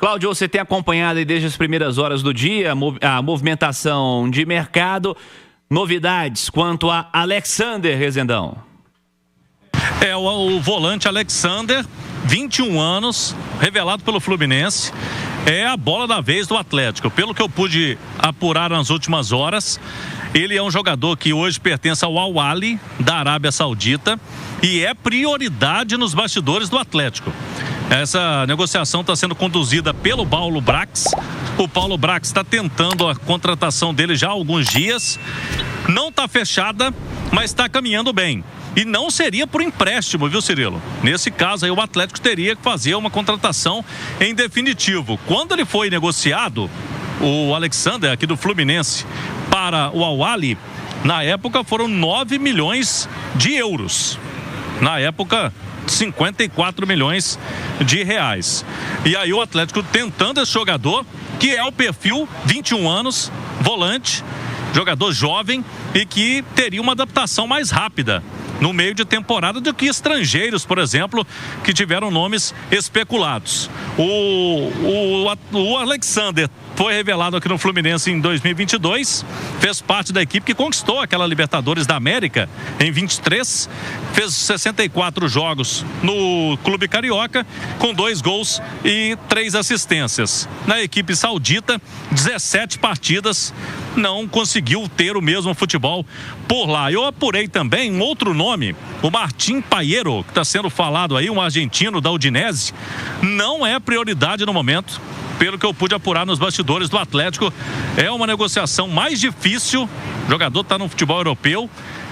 Cláudio, você tem acompanhado aí desde as primeiras horas do dia a movimentação de mercado. Novidades quanto a Alexander, Rezendão? O volante Alexander, 21 anos, revelado pelo Fluminense, é a bola da vez do Atlético. Pelo que eu pude apurar nas últimas horas, ele é um jogador que hoje pertence ao Al Ahly, da Arábia Saudita, e é prioridade nos bastidores do Atlético. Essa negociação está sendo conduzida pelo Paulo Brax. O Paulo Brax está tentando a contratação dele já há alguns dias. Não está fechada, mas está caminhando bem. E não seria por empréstimo, viu, Cirilo? Nesse caso aí o Atlético teria que fazer uma contratação em definitivo. Quando ele foi negociado, o Alexander aqui do Fluminense para o Al Ahly, na época foram 9 milhões de euros. Na época, 54 milhões de reais. E aí o Atlético tentando esse jogador, que é o perfil 21 anos, volante, jogador jovem e que teria uma adaptação mais rápida no meio de temporada do que estrangeiros, por exemplo, que tiveram nomes especulados. O Alexander foi revelado aqui no Fluminense em 2022, fez parte da equipe que conquistou aquela Libertadores da América em 23, fez 64 jogos no Clube Carioca, com 2 gols e 3 assistências. Na equipe saudita, 17 partidas, não conseguiu ter o mesmo futebol por lá. Eu apurei também um outro nome, o Martín Payero, que está sendo falado aí, um argentino da Udinese, não é prioridade no momento. Pelo que eu pude apurar nos bastidores do Atlético, é uma negociação mais difícil. O jogador está no futebol europeu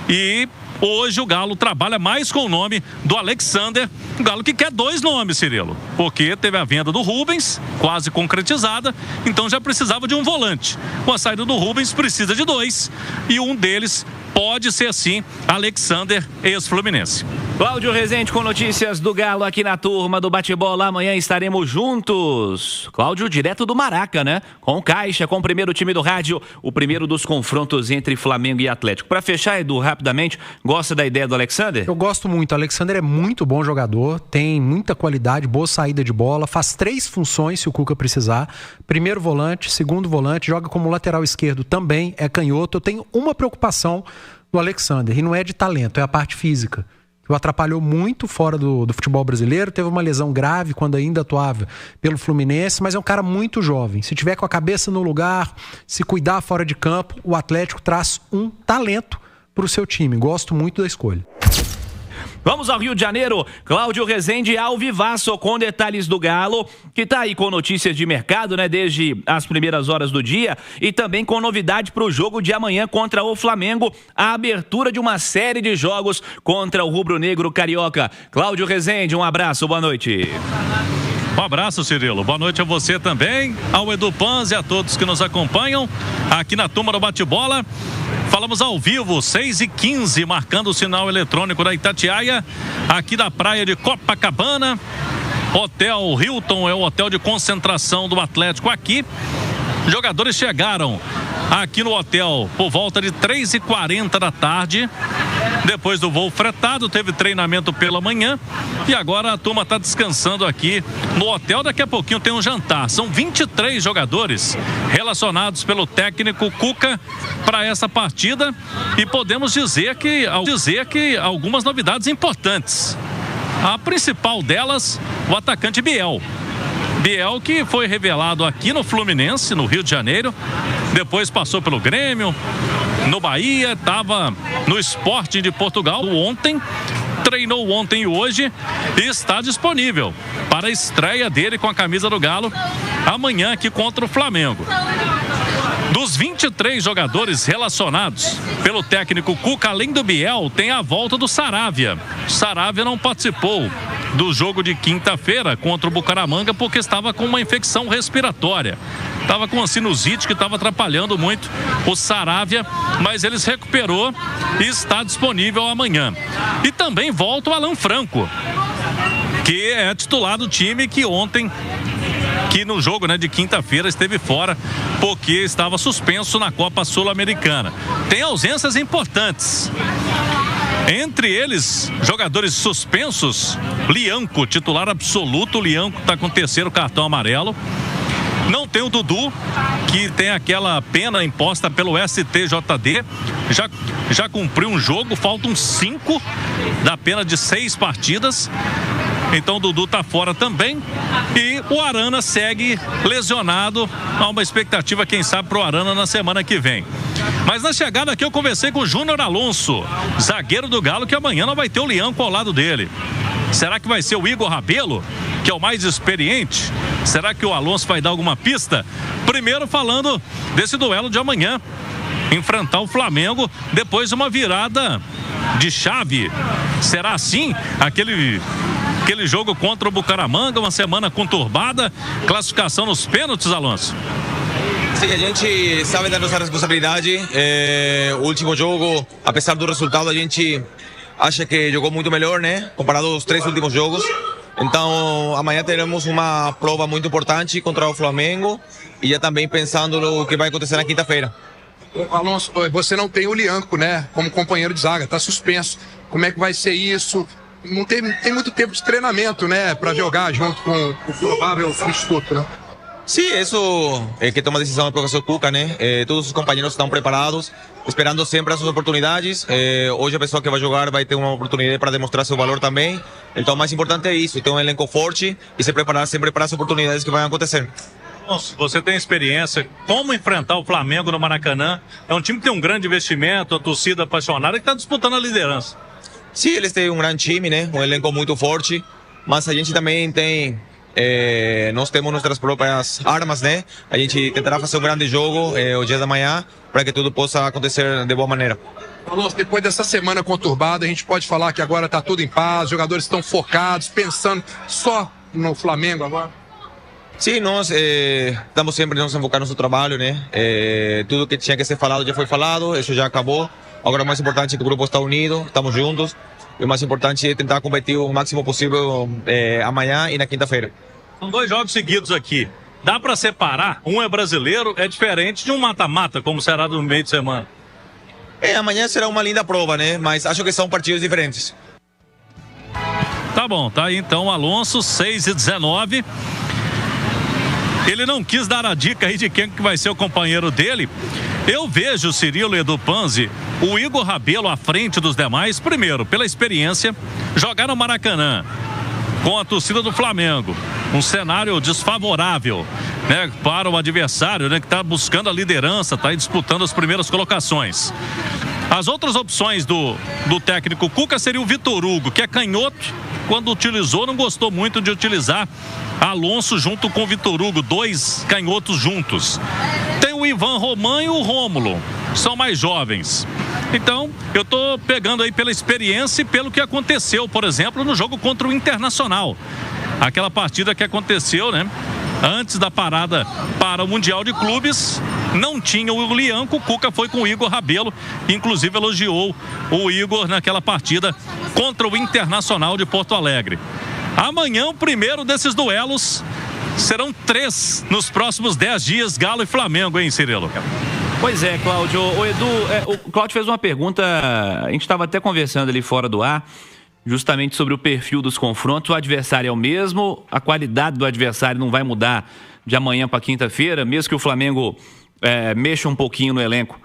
e hoje o Galo trabalha mais com o nome do Alexander. O Galo que quer 2 nomes, Cirilo, porque teve a venda do Rubens, quase concretizada, então já precisava de um volante. Com a saída do Rubens, precisa de 2 e um deles pode ser sim Alexander, ex-Fluminense. Cláudio Rezende com notícias do Galo aqui na turma do Bate-Bola. Amanhã estaremos juntos. Cláudio, direto do Maraca, né? Com o Caixa, com o primeiro time do rádio, o primeiro dos confrontos entre Flamengo e Atlético. Para fechar, Edu, rapidamente, gosta da ideia do Alexander? Eu gosto muito. O Alexander é muito bom jogador, tem muita qualidade, boa saída de bola, faz 3 funções se o Cuca precisar. Primeiro volante, segundo volante, joga como lateral esquerdo também, é canhoto. Eu tenho uma preocupação do Alexander, e não é de talento, é a parte física. O atrapalhou muito fora do futebol brasileiro, teve uma lesão grave quando ainda atuava pelo Fluminense, mas é um cara muito jovem. Se tiver com a cabeça no lugar, se cuidar fora de campo, o Atlético traz um talento para o seu time. Gosto muito da escolha. Vamos ao Rio de Janeiro. Cláudio Rezende ao vivaço com detalhes do Galo, que tá aí com notícias de mercado, né, desde as primeiras horas do dia, e também com novidade para o jogo de amanhã contra o Flamengo, a abertura de uma série de jogos contra o rubro-negro carioca. Cláudio Rezende, um abraço, boa noite. Um abraço, Cirilo. Boa noite a você também, ao Edu Panz e a todos que nos acompanham aqui na turma do Bate-Bola. Falamos ao vivo, 6h15, marcando o sinal eletrônico da Itatiaia, aqui da praia de Copacabana. Hotel Hilton é o hotel de concentração do Atlético aqui. Jogadores chegaram aqui no hotel por volta de 3h40 da tarde. Depois do voo fretado, teve treinamento pela manhã e agora a turma está descansando aqui no hotel. Daqui a pouquinho tem um jantar. São 23 jogadores relacionados pelo técnico Cuca para essa partida e podemos dizer que algumas novidades importantes. A principal delas, o atacante Biel, que foi revelado aqui no Fluminense, no Rio de Janeiro, depois passou pelo Grêmio, no Bahia, estava no Sporting de Portugal ontem, treinou ontem e hoje e está disponível para a estreia dele com a camisa do Galo amanhã aqui contra o Flamengo. Dos 23 jogadores relacionados pelo técnico Cuca, além do Biel, tem a volta do Saravia. Saravia não participou do jogo de quinta-feira contra o Bucaramanga porque estava com uma infecção respiratória. Estava com uma sinusite que estava atrapalhando muito o Saravia, mas ele se recuperou e está disponível amanhã. E também volta o Alan Franco, que é titular do time que ontem, que no jogo, né, de quinta-feira esteve fora porque estava suspenso na Copa Sul-Americana. Tem ausências importantes. Entre eles, jogadores suspensos, Lianco, titular absoluto, Lianco está com o 3º cartão amarelo. Não tem o Dudu, que tem aquela pena imposta pelo STJD, já cumpriu um jogo, faltam 5 da pena de 6 partidas. Então o Dudu está fora também. E o Arana segue lesionado. Há uma expectativa, quem sabe, para o Arana na semana que vem. Mas na chegada aqui eu conversei com o Júnior Alonso, zagueiro do Galo, que amanhã não vai ter o Lianco ao lado dele. Será que vai ser o Igor Rabelo, que é o mais experiente? Será que o Alonso vai dar alguma pista? Primeiro falando desse duelo de amanhã. Enfrentar o Flamengo depois de uma virada de chave. Será assim? Aquele jogo contra o Bucaramanga, uma semana conturbada, classificação nos pênaltis, Alonso. Sim, a gente sabe da nossa responsabilidade. O último jogo, apesar do resultado, a gente acha que jogou muito melhor, né? Comparado aos 3 últimos jogos. Então, amanhã teremos uma prova muito importante contra o Flamengo e já também pensando no que vai acontecer na quinta-feira. Alonso, você não tem o Lianco, né? Como companheiro de zaga, tá suspenso. Como é que vai ser isso? Não tem muito tempo de treinamento, né? Para jogar junto com o provável substituto, né? Sim, isso é que toma a decisão do professor Cuca, né? Todos os companheiros estão preparados, esperando sempre as suas oportunidades. Hoje a pessoa que vai jogar vai ter uma oportunidade para demonstrar seu valor também. Então o mais importante é isso, ter um elenco forte e se preparar sempre para as oportunidades que vão acontecer. Você tem experiência, como enfrentar o Flamengo no Maracanã? É um time que tem um grande investimento, a torcida apaixonada, que está disputando a liderança. Sim, eles têm um grande time, né? Um elenco muito forte, mas a gente também tem... nós temos nossas próprias armas, né? A gente tentará fazer um grande jogo o dia da manhã para que tudo possa acontecer de boa maneira. Alonso, depois dessa semana conturbada, a gente pode falar que agora está tudo em paz, os jogadores estão focados, pensando só no Flamengo agora? Sim, nós estamos sempre nos enfocar no nosso trabalho, né? Tudo que tinha que ser falado já foi falado, isso já acabou. Agora o mais importante é que o grupo está unido, estamos juntos. E o mais importante é tentar competir o máximo possível amanhã e na quinta-feira. São 2 jogos seguidos aqui. Dá para separar? Um é brasileiro, é diferente de um mata-mata, como será no meio de semana. Amanhã será uma linda prova, né? Mas acho que são partidos diferentes. Tá bom, tá aí então o Alonso, 6:19. Ele não quis dar a dica aí de quem que vai ser o companheiro dele. Eu vejo, Cirilo e Edu Panzi, o Igor Rabelo à frente dos demais, primeiro, pela experiência, jogar no Maracanã com a torcida do Flamengo. Um cenário desfavorável, né, para o adversário, né, que está buscando a liderança, está disputando as primeiras colocações. As outras opções do técnico Cuca seria o Vitor Hugo, que é canhoto. Quando utilizou, não gostou muito de utilizar Alonso junto com o Vitor Hugo, 2 canhotos juntos. Tem o Ivan Roman e o Rômulo, são mais jovens. Então, eu tô pegando aí pela experiência e pelo que aconteceu, por exemplo, no jogo contra o Internacional. Aquela partida que aconteceu, né? Antes da parada para o Mundial de Clubes, não tinha o Lianco, o Cuca foi com o Igor Rabelo, inclusive elogiou o Igor naquela partida contra o Internacional de Porto Alegre. Amanhã, o primeiro desses duelos, serão 3 nos próximos 10 dias, Galo e Flamengo, hein, Cirilo? Pois é, Cláudio. O Edu, o Cláudio fez uma pergunta, a gente estava até conversando ali fora do ar, justamente sobre o perfil dos confrontos. O adversário é o mesmo, a qualidade do adversário não vai mudar de amanhã para quinta-feira, mesmo que o Flamengo mexa um pouquinho no elenco.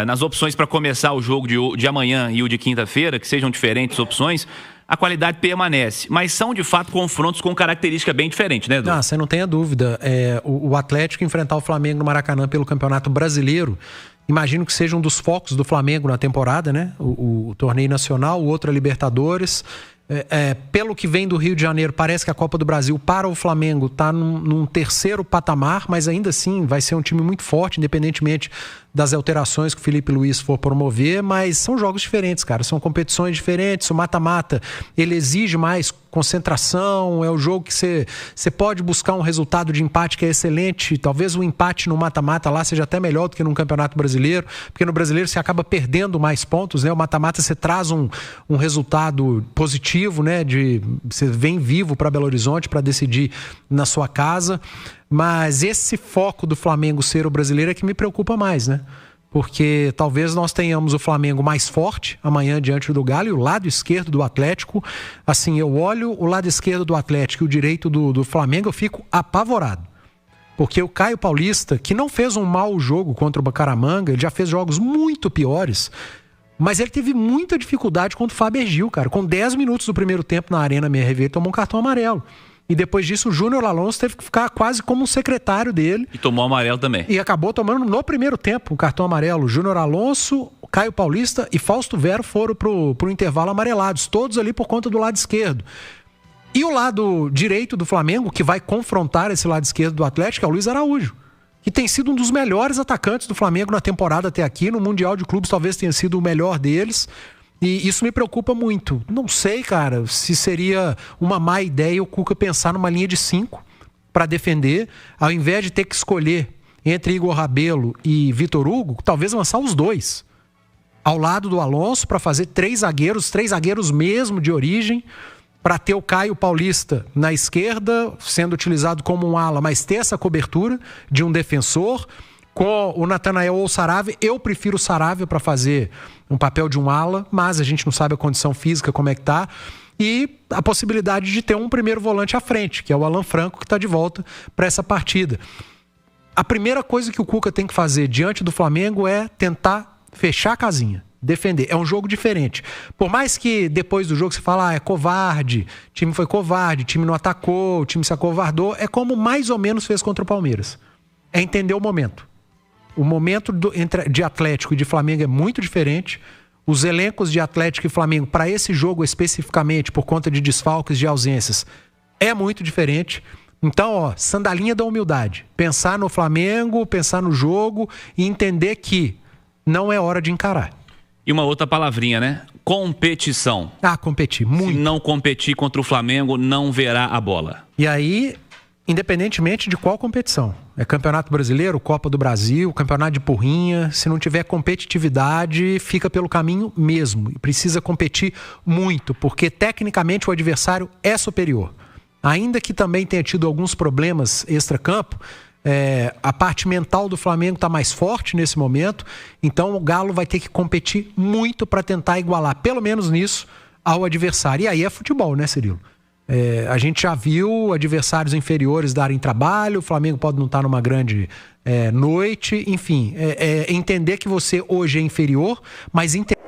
Nas opções para começar o jogo de amanhã e o de quinta-feira, que sejam diferentes opções, a qualidade permanece. Mas são, de fato, confrontos com característica bem diferente, né, Edu? Não, você não tenha dúvida. O Atlético enfrentar o Flamengo no Maracanã pelo Campeonato Brasileiro, imagino que seja um dos focos do Flamengo na temporada, né? O torneio nacional, o outro é Libertadores. Pelo que vem do Rio de Janeiro, parece que a Copa do Brasil para o Flamengo está num terceiro patamar, mas ainda assim vai ser um time muito forte, independentemente das alterações que o Felipe Luiz for promover, mas são jogos diferentes, cara, são competições diferentes. O mata-mata, ele exige mais concentração, é o jogo que você pode buscar um resultado de empate que é excelente, talvez o empate no mata-mata lá seja até melhor do que num Campeonato Brasileiro, porque no Brasileiro você acaba perdendo mais pontos, né? O mata-mata você traz um resultado positivo, né? Você vem vivo para Belo Horizonte para decidir na sua casa. Mas esse foco do Flamengo ser o brasileiro é que me preocupa mais, né? porque talvez nós tenhamos o Flamengo mais forte amanhã diante do Galo e o lado esquerdo do Atlético. Assim, eu olho o lado esquerdo do Atlético e o direito do Flamengo, eu fico apavorado. Porque o Caio Paulista, que não fez um mau jogo contra o Bucaramanga, ele já fez jogos muito piores, mas ele teve muita dificuldade contra o Fabergil, cara. Com 10 minutos do primeiro tempo na Arena MRV, ele tomou um cartão amarelo. E depois disso, o Júnior Alonso teve que ficar quase como um secretário dele. E tomou amarelo também. E acabou tomando no primeiro tempo um cartão amarelo. Júnior Alonso, Caio Paulista e Fausto Vero foram pro intervalo amarelados. Todos ali por conta do lado esquerdo. E o lado direito do Flamengo, que vai confrontar esse lado esquerdo do Atlético, é o Luiz Araújo, que tem sido um dos melhores atacantes do Flamengo na temporada até aqui. No Mundial de Clubes talvez tenha sido o melhor deles. E isso me preocupa muito. Não sei, cara, se seria uma má ideia o Cuca pensar numa linha de 5 para defender, ao invés de ter que escolher entre Igor Rabelo e Vitor Hugo, talvez lançar os dois ao lado do Alonso para fazer 3 zagueiros mesmo de origem, para ter o Caio Paulista na esquerda, sendo utilizado como um ala, mas ter essa cobertura de um defensor. Com o Natanael ou o Saravia, eu prefiro o Saravia para fazer um papel de um ala, mas a gente não sabe a condição física, como é que tá. E a possibilidade de ter um primeiro volante à frente, que é o Alan Franco, que está de volta para essa partida. A primeira coisa que o Cuca tem que fazer diante do Flamengo é tentar fechar a casinha. Defender. É um jogo diferente. Por mais que depois do jogo você fala, é covarde, o time foi covarde, o time não atacou, o time se acovardou, é como mais ou menos fez contra o Palmeiras. É entender o momento. O momento de Atlético e de Flamengo é muito diferente. Os elencos de Atlético e Flamengo, para esse jogo especificamente, por conta de desfalques, de ausências, é muito diferente. Então, sandalinha da humildade. Pensar no Flamengo, pensar no jogo e entender que não é hora de encarar. E uma outra palavrinha, né? Competição. Competir, muito. Se não competir contra o Flamengo, não verá a bola. E aí, independentemente de qual competição. É Campeonato Brasileiro, Copa do Brasil, Campeonato de Porrinha. Se não tiver competitividade, fica pelo caminho mesmo. E precisa competir muito, porque tecnicamente o adversário é superior. Ainda que também tenha tido alguns problemas extra-campo, a parte mental do Flamengo está mais forte nesse momento, então o Galo vai ter que competir muito para tentar igualar, pelo menos nisso, ao adversário. E aí é futebol, né, Cirilo? A gente já viu adversários inferiores darem trabalho, o Flamengo pode não estar numa grande noite, enfim, entender que você hoje é inferior, mas entender